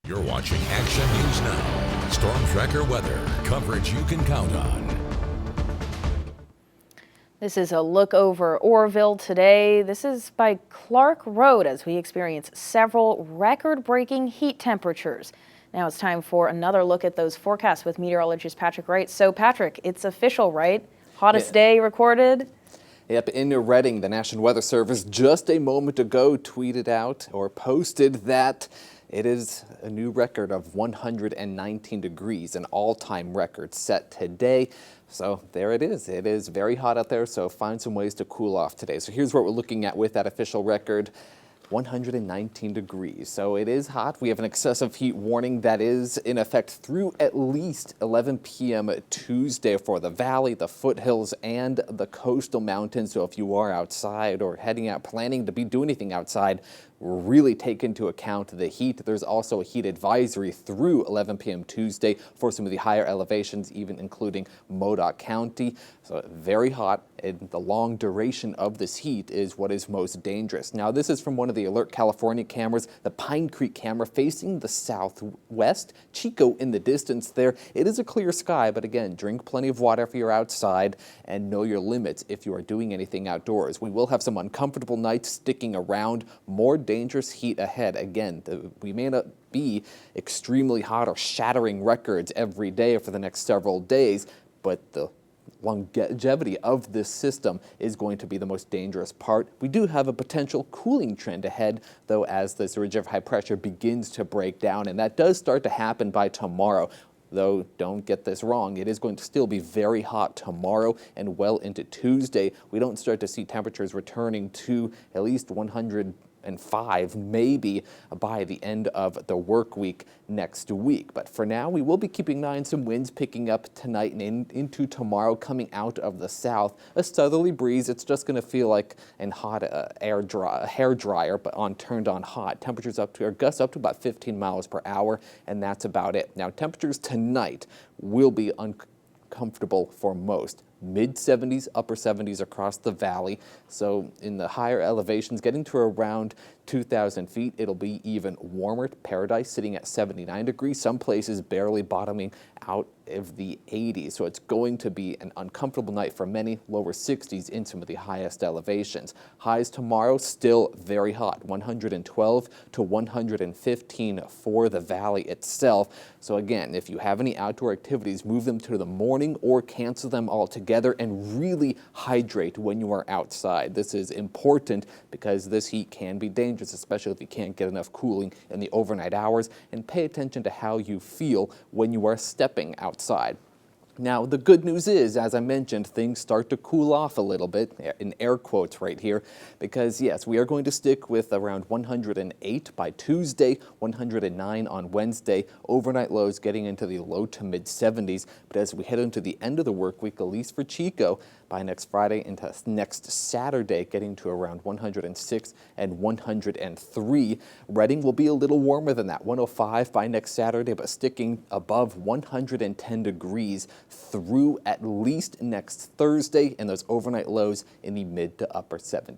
You're watching Action News Now. Storm Tracker weather. Coverage you can count on. This is a look over Oroville today. This is by Clark Road as we experience several record-breaking heat temperatures. Now it's time for another look at those forecasts with meteorologist Patrick Wright. So Patrick, it's official, right? Hottest day recorded? Yep, in Redding, the National Weather Service just a moment ago tweeted out or posted that it is a new record of 119 degrees, an all-time record set today. So there it is. It is very hot out there, so find some ways to cool off today. So here's what we're looking at with that official record. 119 degrees. So it is hot. We have an excessive heat warning that is in effect through at least 11 p.m. Tuesday for the valley, the foothills, and the coastal mountains. So if you are outside or heading out, planning to do anything outside, really take into account the heat. There's also a heat advisory through 11 p.m. Tuesday for some of the higher elevations, even including Modoc County. So very hot, and the long duration of this heat is what is most dangerous. Now, this is from one of the Alert California cameras, the Pine Creek camera facing the southwest, Chico in the distance there. It is a clear sky, but again, drink plenty of water if you're outside and know your limits if you are doing anything outdoors. We will have some uncomfortable nights sticking around, more dangerous heat ahead. Again, we may not be extremely hot or shattering records every day for the next several days, but the longevity of this system is going to be the most dangerous part. We do have a potential cooling trend ahead, though, as this ridge of high pressure begins to break down, and that does start to happen by tomorrow. Though, don't get this wrong, it is going to still be very hot tomorrow and well into Tuesday. We don't start to see temperatures returning to at least 105 maybe by the end of the work week next week. But for now, we will be keeping an eye on some winds picking up tonight and into tomorrow coming out of the south. A southerly breeze. It's just going to feel like an hot hair dryer, but turned on hot. Temperatures gusts up to about 15 miles per hour, and that's about it. Now, temperatures tonight will be uncomfortable for most. Mid-70s, upper 70s across the valley. So in the higher elevations, getting to around 2,000 feet, it'll be even warmer. Paradise sitting at 79 degrees. Some places barely bottoming out of the 80s. So it's going to be an uncomfortable night for many, lower 60s in some of the highest elevations. Highs tomorrow still very hot, 112 to 115 for the valley itself. So again, if you have any outdoor activities, move them to the morning or cancel them altogether, and really hydrate when you are outside. This is important because this heat can be dangerous, especially if you can't get enough cooling in the overnight hours, and pay attention to how you feel when you are stepping outside. Now, the good news is, as I mentioned, things start to cool off a little bit, in air quotes right here, because yes, we are going to stick with around 108 by Tuesday, 109 on Wednesday, overnight lows getting into the low to mid 70s. But as we head into the end of the work week, at least for Chico, by next Friday into next Saturday, getting to around 106 and 103. Redding will be a little warmer than that, 105 by next Saturday, but sticking above 110 degrees through at least next Thursday, and those overnight lows in the mid to upper 70s.